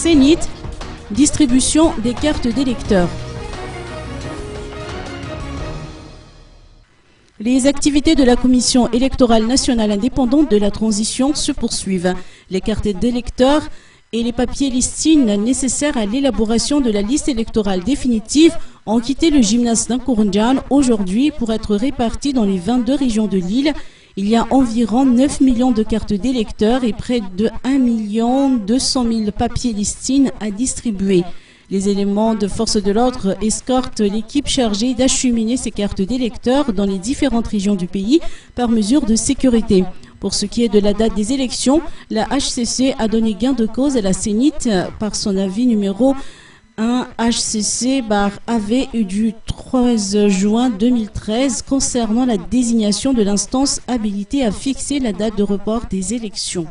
Sénit, distribution des cartes d'électeurs. Les activités de la Commission électorale nationale indépendante de la transition se poursuivent. Les cartes d'électeurs et les papiers listines nécessaires à l'élaboration de la liste électorale définitive ont quitté le gymnase d'Ankourndjan aujourd'hui pour être répartis dans les 22 régions de l'île. Il y a environ 9 millions de cartes d'électeurs et près de 1 200 000 papiers listines à distribuer. Les éléments de force de l'ordre escortent l'équipe chargée d'acheminer ces cartes d'électeurs dans les différentes régions du pays par mesure de sécurité. Pour ce qui est de la date des élections, la HCC a donné gain de cause à la Sénit par son avis numéro 1 HCC/AV du 13 juin 2013 concernant la désignation de l'instance habilitée à fixer la date de report des élections.